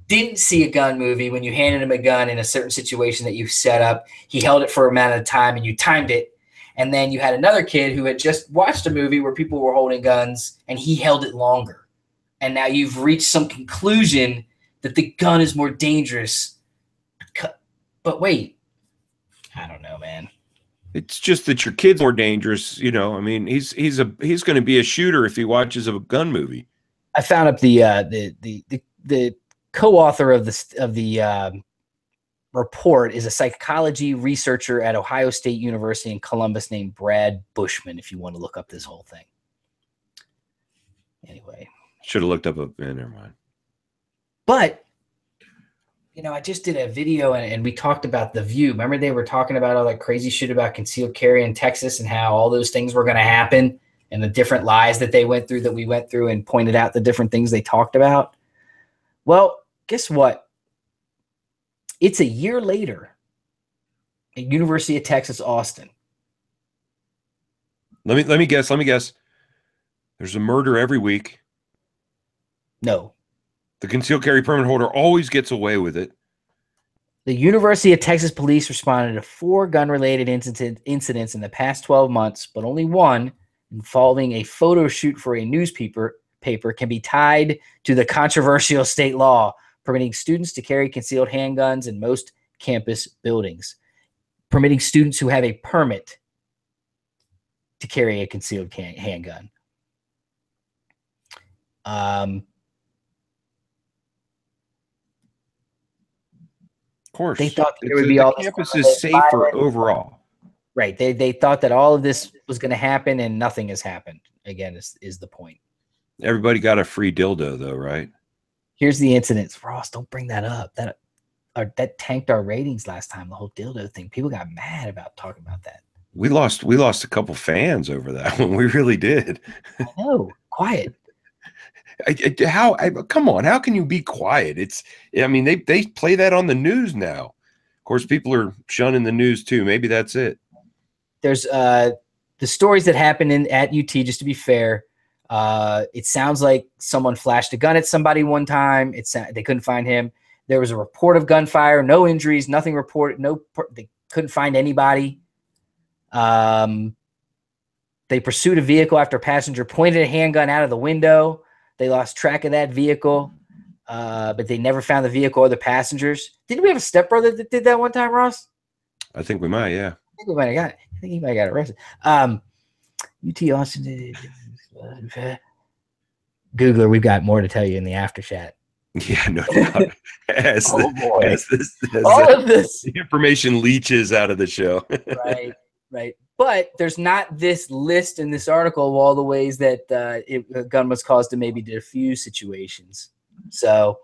didn't see a gun movie, when you handed him a gun in a certain situation that you set up, he held it for a amount of time and you timed it. And then you had another kid who had just watched a movie where people were holding guns and he held it longer. And now you've reached some conclusion that the gun is more dangerous. But wait, I don't know, man. It's just that your kid's more dangerous. You know, I mean, he's going to be a shooter if he watches a gun movie. I found up the co-author of the report is a psychology researcher at Ohio State University in Columbus named Brad Bushman, if you want to look up this whole thing. Anyway. Should have looked up never mind. But, you know, I just did a video and we talked about The View. Remember they were talking about all that crazy shit about concealed carry in Texas and how all those things were going to happen and the different lies that they went through, that we went through, and pointed out the different things they talked about? Well, guess what? It's a year later at University of Texas, Austin. Let me guess. There's a murder every week. No. The concealed carry permit holder always gets away with it. The University of Texas police responded to 4 gun-related incidents in the past 12 months, but only one, involving a photo shoot for a newspaper, can be tied to the controversial state law permitting students to carry concealed handguns in most campus buildings. Permitting students who have a permit to carry a concealed handgun. Of course. They thought there would be all the campus is safer overall. Right. They thought that all of this was going to happen and nothing has happened. Again, is the point. Everybody got a free dildo though, right? Here's the incidents. Ross, don't bring that up. That tanked our ratings last time, the whole dildo thing. People got mad about talking about that. We lost a couple fans over that one. We really did. I know. Quiet. Come on, how can you be quiet? I mean, they play that on the news now. Of course, people are shunning the news too. Maybe that's it. There's the stories that happened at UT, just to be fair. It sounds like someone flashed a gun at somebody one time. They couldn't find him. There was a report of gunfire, no injuries, nothing reported. They couldn't find anybody. They pursued a vehicle after a passenger pointed a handgun out of the window. They lost track of that vehicle, but they never found the vehicle or the passengers. Didn't we have a stepbrother that did that one time, Ross? I think we might, yeah. I think he might have got arrested. UT Austin. Googler, we've got more to tell you in the after chat. Yeah, no doubt. As The information leaches out of the show. Right. But there's not this list in this article of all the ways that a gun was caused to maybe diffuse situations. So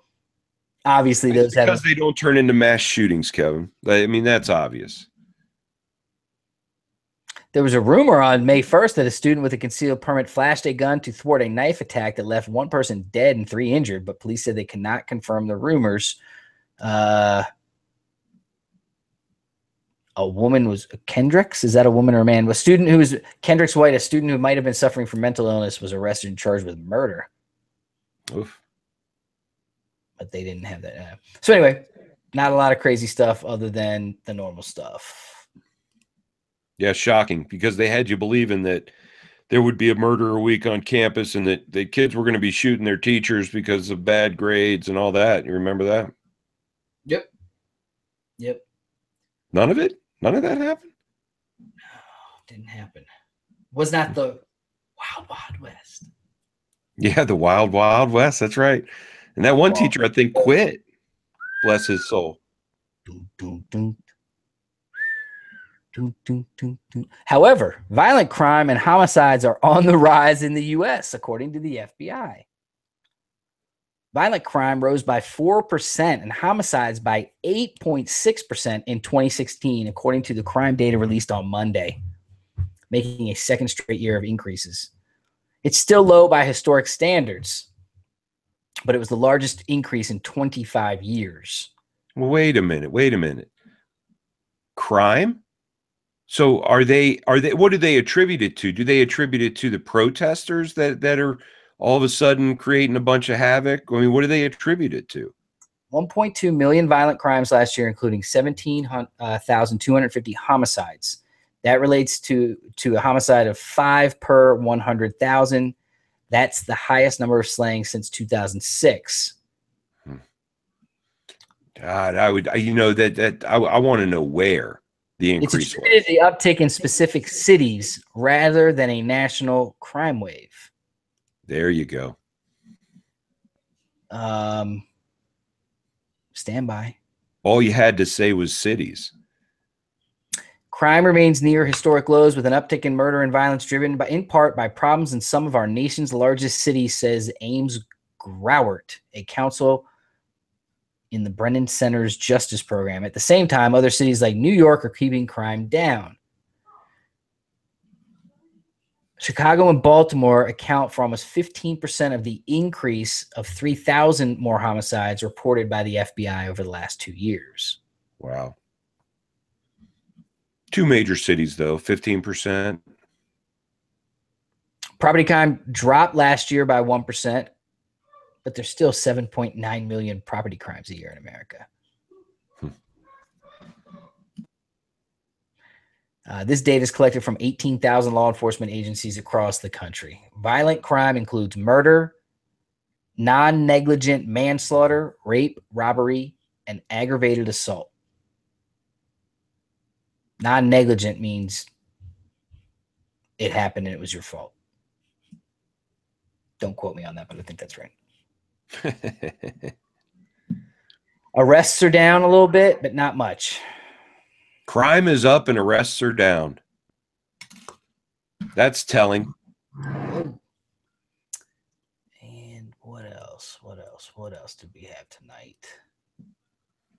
obviously because they don't turn into mass shootings, Kevin. I mean, that's obvious. There was a rumor on May 1st that a student with a concealed permit flashed a gun to thwart a knife attack that left 1 person dead and 3 injured, but police said they cannot confirm the rumors. A woman was Kendricks. Is that a woman or a man? A student who was Kendricks White, a student who might have been suffering from mental illness, was arrested and charged with murder. Oof. But they didn't have that. So anyway, not a lot of crazy stuff other than the normal stuff. Yeah, shocking, because they had you believing that there would be a murder a week on campus and that the kids were going to be shooting their teachers because of bad grades and all that. You remember that? Yep. None of it? None of that happened? No, didn't happen. Was not the Wild Wild West. Yeah, the Wild Wild West. That's right. And that one teacher, I think, quit. Bless his soul. However, violent crime and homicides are on the rise in the U.S., according to the FBI. Violent crime rose by 4% and homicides by 8.6% in 2016, according to the crime data released on Monday, making a second straight year of increases. It's still low by historic standards, but it was the largest increase in 25 years. Well, wait a minute. crime. So are they what do they attribute it to? Do they attribute it to the protesters that are all of a sudden creating a bunch of havoc? I mean, what do they attribute it to? 1.2 million violent crimes last year, including 17,250 homicides. That relates to a homicide of 5 per 100,000. That's the highest number of slayings since 2006. God, I want to know where the increase it's attributed was. The uptick in specific cities rather than a national crime wave. There you go. Stand by. All you had to say was cities. Crime remains near historic lows with an uptick in murder and violence driven in part by problems in some of our nation's largest cities, says Ames Growert, a counsel in the Brennan Center's Justice Program. At the same time, other cities like New York are keeping crime down. Chicago and Baltimore account for almost 15% of the increase of 3,000 more homicides reported by the FBI over the last 2 years. Wow. 2 major cities, though, 15%. Property crime dropped last year by 1%, but there's still 7.9 million property crimes a year in America. This data is collected from 18,000 law enforcement agencies across the country. Violent crime includes murder, non-negligent manslaughter, rape, robbery, and aggravated assault. Non-negligent means it happened and it was your fault. Don't quote me on that, but I think that's right. Arrests are down a little bit, but not much. Crime is up and arrests are down. That's telling. And what else? What else did we have tonight?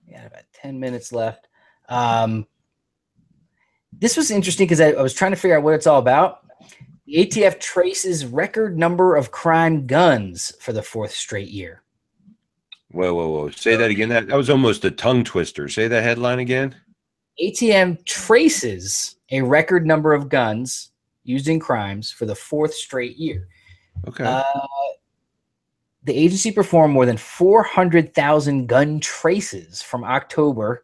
We got about 10 minutes left. This was interesting because I was trying to figure out what it's all about. The ATF traces record number of crime guns for the 4th straight year. Whoa. Say that again. That was almost a tongue twister. Say that headline again. ATM traces a record number of guns used in crimes for the 4th straight year. Okay. The agency performed more than 400,000 gun traces from October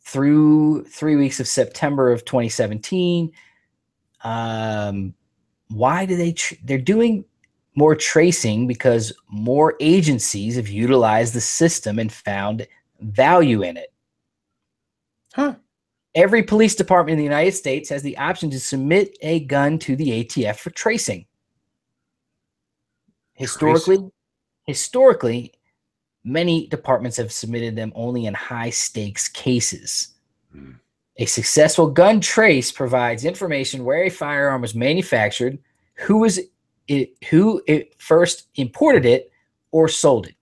through 3 weeks of September of 2017. Why do they're doing more tracing? Because more agencies have utilized the system and found value in it. Huh. Every police department in the United States has the option to submit a gun to the ATF for tracing. Historically, many departments have submitted them only in high-stakes cases. A successful gun trace provides information where a firearm was manufactured, who it first imported it or sold it.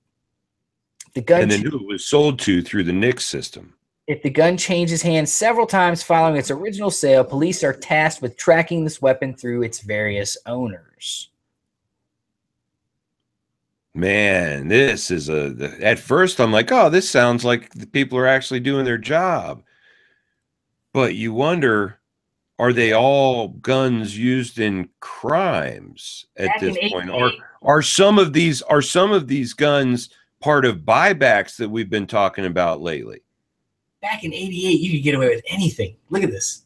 And then who it was sold to through the NICS system. If the gun changes hands several times following its original sale, police are tasked with tracking this weapon through its various owners. Man, this is at first I'm like, oh, this sounds like the people are actually doing their job. But you wonder, are they all guns used in crimes at this point? Are some of these guns part of buybacks that we've been talking about lately? Back in '88, you could get away with anything. Look at this.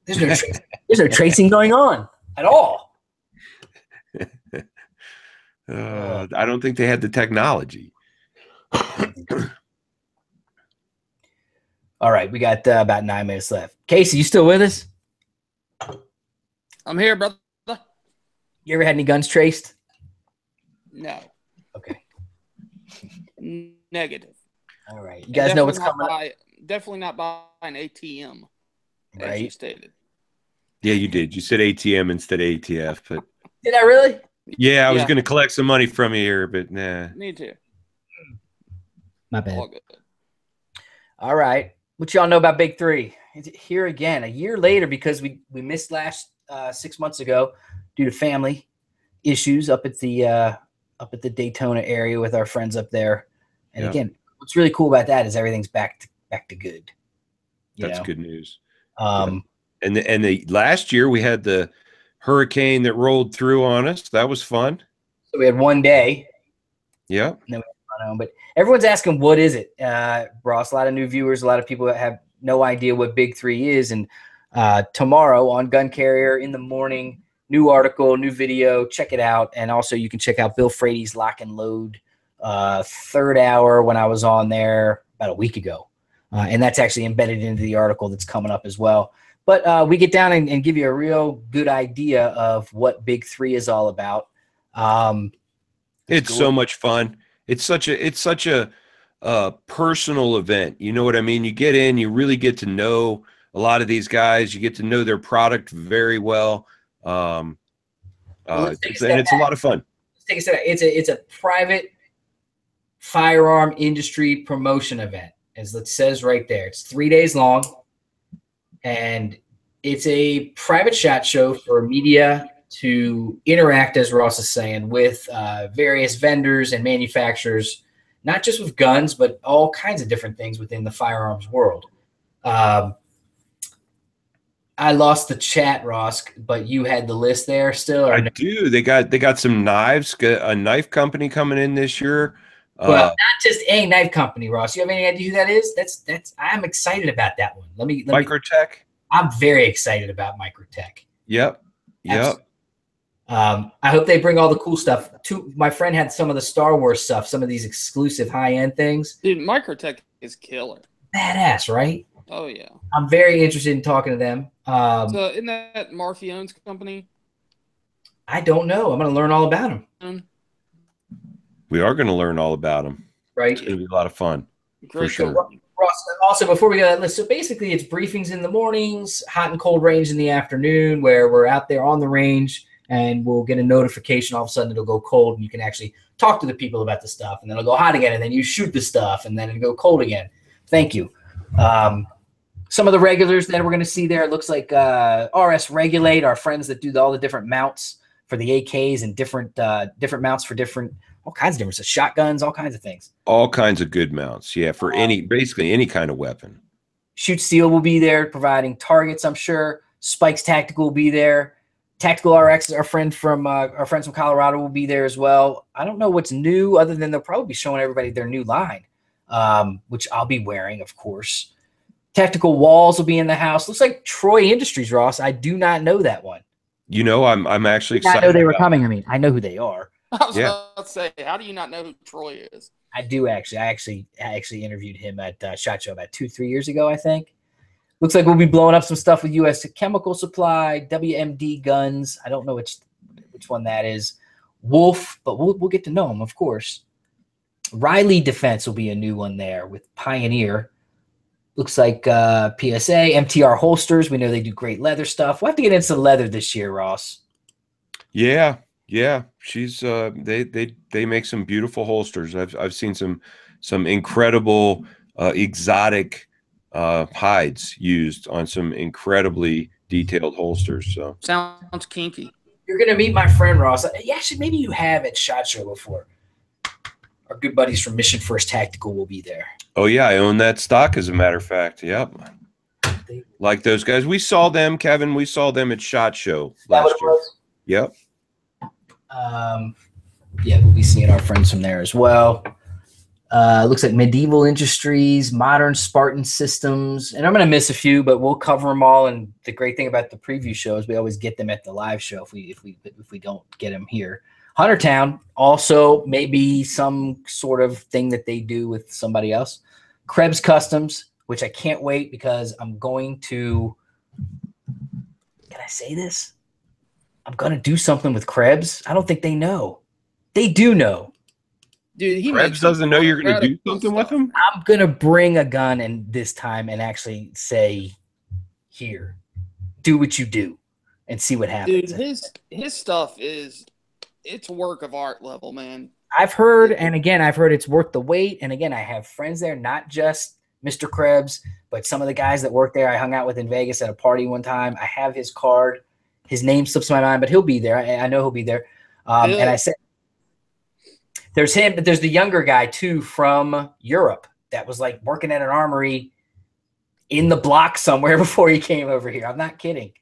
There's no tracing going on at all. I don't think they had the technology. All right, we got about 9 minutes left. Casey, you still with us? I'm here, brother. You ever had any guns traced? No. Okay. Negative. All right. You guys know what's coming up? Definitely not by an ATM, right? As you stated. Yeah, you did. You said ATM instead of ATF. But did I really? Yeah, I was going to collect some money from you here, but nah. Need to. My bad. All good. All right. What y'all know about Big Three? Here again, a year later, because we missed last 6 months ago due to family issues up at the Daytona area with our friends up there. And again, what's really cool about that is everything's back to good. That's good news. Um, and the last year we had the hurricane that rolled through on us. That was fun. So we had one day. Yeah. And then we went on, but everyone's asking, what is it? Ross, a lot of new viewers, a lot of people that have no idea what Big 3 is. And tomorrow on Gun Carrier in the morning, new article, new video, check it out. And also you can check out Bill Frady's Lock and Load third hour when I was on there about a week ago. And that's actually embedded into the article that's coming up as well. But we get down and give you a real good idea of what Big 3 is all about. It's so much fun. It's such a personal event. You know what I mean? You get in, you really get to know a lot of these guys. You get to know their product very well. And it's a lot of fun. Let's take a step back. It's a private firearm industry promotion event, as it says right there. It's 3 days long, and it's a private shot show for media to interact, as Ross is saying, with various vendors and manufacturers, not just with guns, but all kinds of different things within the firearms world. I lost the chat, Ross, but you had the list there still? Or I do. They got some knives, a knife company coming in this year. Well, not just a knife company, Ross. You have any idea who that is? That's I'm excited about that one. Microtech. I'm very excited about Microtech. Yep. I hope they bring all the cool stuff. My friend had some of the Star Wars stuff, some of these exclusive high-end things. Dude, Microtech is killer. Badass, right? Oh, yeah. I'm very interested in talking to them. So isn't that Marfione's company? I don't know. I'm going to learn all about them. We are going to learn all about them. Right. It's going to be a lot of fun. Great. For sure. Ross, also, before we go to that list, so basically it's briefings in the mornings, hot and cold range in the afternoon, where we're out there on the range, and we'll get a notification. All of a sudden it'll go cold, and you can actually talk to the people about the stuff, and then it'll go hot again, and then you shoot the stuff, and then it'll go cold again. Thank you. Some of the regulars that we're going to see there, it looks like RS Regulate, our friends that do all the different mounts for the AKs and different mounts for all kinds of different shotguns, all kinds of things. All kinds of good mounts, yeah, for basically any kind of weapon. Shoot Steel will be there providing targets, I'm sure. Spikes Tactical will be there. Tactical RX, our friends from Colorado, will be there as well. I don't know what's new other than they'll probably be showing everybody their new line, which I'll be wearing, of course. Tactical Walls will be in the house. Looks like Troy Industries, Ross. I do not know that one. You know, I'm actually excited. I know they were coming. I mean, I know who they are. I was about to say, how do you not know who Troy is? I do actually. I actually interviewed him at SHOT Show about 2-3 years ago, I think. Looks like we'll be blowing up some stuff with U.S. Chemical Supply, WMD Guns. I don't know which one that is. Wolf, but we'll get to know him, of course. Riley Defense will be a new one there with Pioneer. Looks like PSA, MTR Holsters. We know they do great leather stuff. We'll have to get into some leather this year, Ross. Yeah. She's they make some beautiful holsters. I've seen some incredible exotic hides used on some incredibly detailed holsters. So sounds kinky. You're gonna meet my friend Ross. Yeah, actually, maybe you have at SHOT Show before. Our good buddies from Mission First Tactical will be there. Oh yeah, I own that stock as a matter of fact. Yep. Like those guys. We saw them, Kevin. We saw them at SHOT Show last year. Yep. Yeah, we'll be seeing our friends from there as well. Looks like Medieval Industries, Modern Spartan Systems, and I'm going to miss a few, but we'll cover them all. And the great thing about the preview show is we always get them at the live show if we don't get them here. Huntertown also maybe some sort of thing that they do with somebody else. Krebs Customs, which I can't wait because I'm going to. Can I say this? I'm going to do something with Krebs. I don't think they know. They do know. Dude, Krebs doesn't know you're going to do something with him? I'm going to bring a gun and this time and actually say, here, do what you do and see what happens. Dude, his stuff it's work of art level, man. I've heard, and again, I've heard it's worth the wait. And again, I have friends there, not just Mr. Krebs, but some of the guys that work there I hung out with in Vegas at a party one time. I have his card. His name slips my mind, but he'll be there. I know he'll be there. And I said, there's him, but there's the younger guy too from Europe that was like working at an armory in the block somewhere before he came over here. I'm not kidding.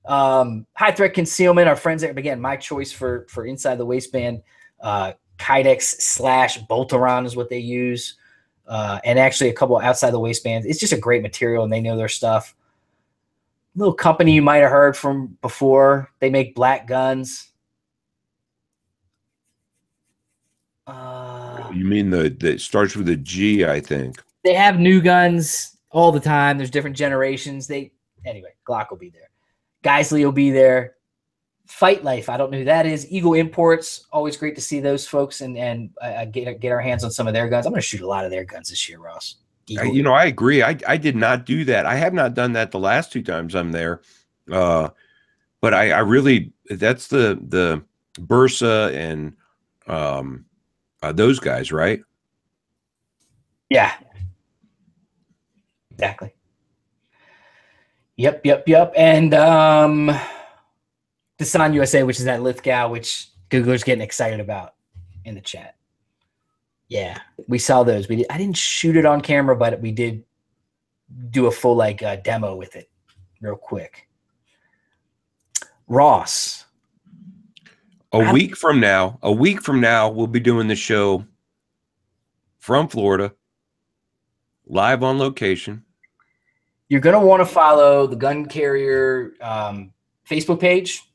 High threat concealment. Our friends there, again, my choice for inside the waistband. Kydex / Boltaron is what they use. And actually a couple outside the waistbands. It's just a great material, and they know their stuff. Little company you might have heard from before. They make black guns. You mean that starts with a G, I think. They have new guns all the time. There's different generations. Anyway, Glock will be there. Geisley will be there. Fight Life, I don't know who that is. Eagle Imports, always great to see those folks and get our hands on some of their guns. I'm going to shoot a lot of their guns this year, Ross. I agree. I did not do that. I have not done that the last 2 times I'm there. But I really, that's the Bursa and those guys, right? Yeah. Exactly. Yep. And Desan USA, which is that Lithgow, which Googler's getting excited about in the chat. Yeah, we saw those. I didn't shoot it on camera, but we did do a full demo with it real quick. Ross. A week from now, we'll be doing the show from Florida, live on location. You're going to want to follow the Gun Carrier Facebook page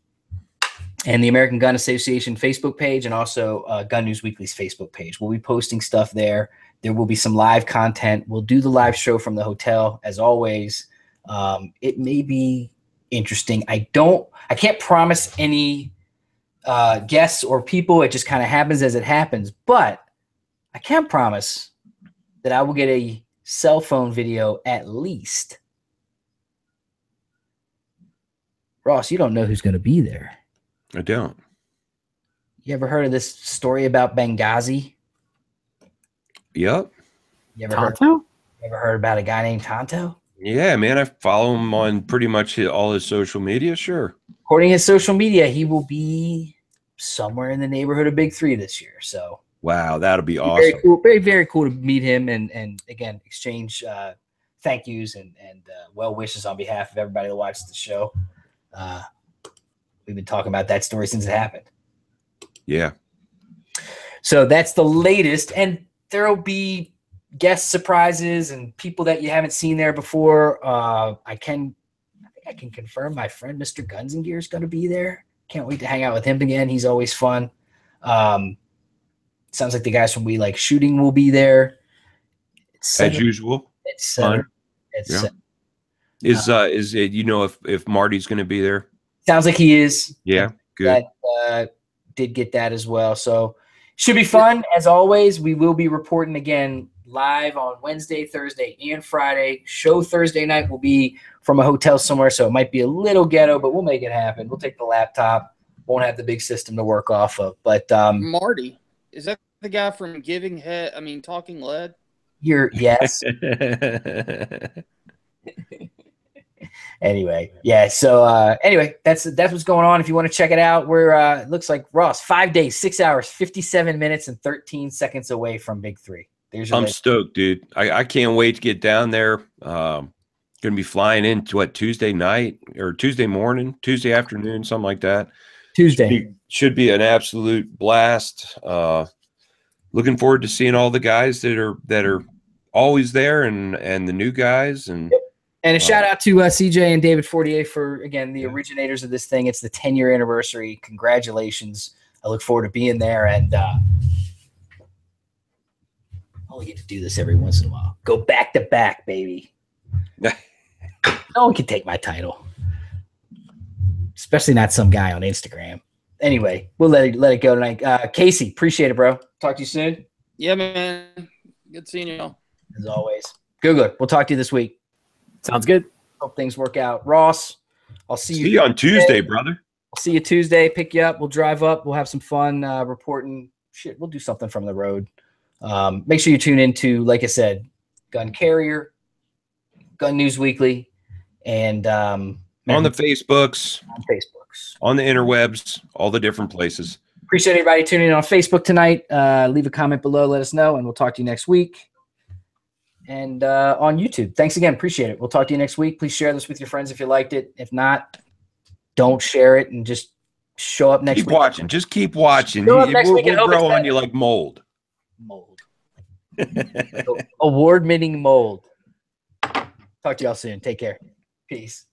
and the American Gun Association Facebook page, and also Gun News Weekly's Facebook page. We'll be posting stuff there. There will be some live content. We'll do the live show from the hotel, as always. It may be interesting. I can't promise any guests or people. It just kind of happens as it happens. But I can promise that I will get a cell phone video at least. Ross, you don't know who's going to be there. I don't. You ever heard of this story about Benghazi? Yep. You ever heard about a guy named Tonto? Yeah, man. I follow him on pretty much all his social media. Sure. According to his social media, he will be somewhere in the neighborhood of Big 3 this year. So wow, that'll be awesome. Very cool. Very cool to meet him and again, exchange thank yous and well wishes on behalf of everybody that watches the show. We've been talking about that story since it happened. Yeah. So that's the latest. And there will be guest surprises and people that you haven't seen there before. I think I can confirm my friend Mr. Guns and Gear is going to be there. Can't wait to hang out with him again. He's always fun. Sounds like the guys from We Like Shooting will be there. As usual. It's fun. Is it, if Marty's going to be there? Sounds like he is. Yeah, good. Did get that as well. So should be fun. As always, we will be reporting again live on Wednesday, Thursday, and Friday. Show Thursday night will be from a hotel somewhere, so it might be a little ghetto, but we'll make it happen. We'll take the laptop. Won't have the big system to work off of. But Marty, is that the guy from Talking Lead? Yes. Anyway, yeah. So anyway, that's what's going on. If you want to check it out, we're it looks like Ross 5 days, 6 hours, 57 minutes, and 13 seconds away from Big 3. I'm stoked, dude. I can't wait to get down there. Gonna be flying in Tuesday night or Tuesday morning, Tuesday afternoon, something like that. Tuesday should be an absolute blast. Looking forward to seeing all the guys that are always there and the new guys and. And a shout out to CJ and David Fortier for, again, the originators of this thing. It's the 10-year anniversary. Congratulations. I look forward to being there. And I only get to do this every once in a while. Go back to back, baby. No one can take my title. Especially not some guy on Instagram. Anyway, we'll let it go tonight. Casey, appreciate it, bro. Talk to you soon. Yeah, man. Good seeing you all. As always. Googler, we'll talk to you this week. Sounds good. Hope things work out. Ross, I'll see you on Tuesday, brother. I'll see you Tuesday. Pick you up. We'll drive up. We'll have some fun reporting. Shit, we'll do something from the road. Make sure you tune into, like I said, Gun Carrier, Gun News Weekly, and on the Facebooks, on the interwebs, all the different places. Appreciate everybody tuning in on Facebook tonight. Leave a comment below. Let us know, and we'll talk to you next week. and on YouTube. Thanks again. Appreciate it. We'll talk to you next week. Please share this with your friends if you liked it. If not, don't share it and just show up next week. Keep watching. Just keep watching. Show up next week and We'll hope it's grow on better. you like mold. Mold. Award-winning mold. Talk to y'all soon. Take care. Peace.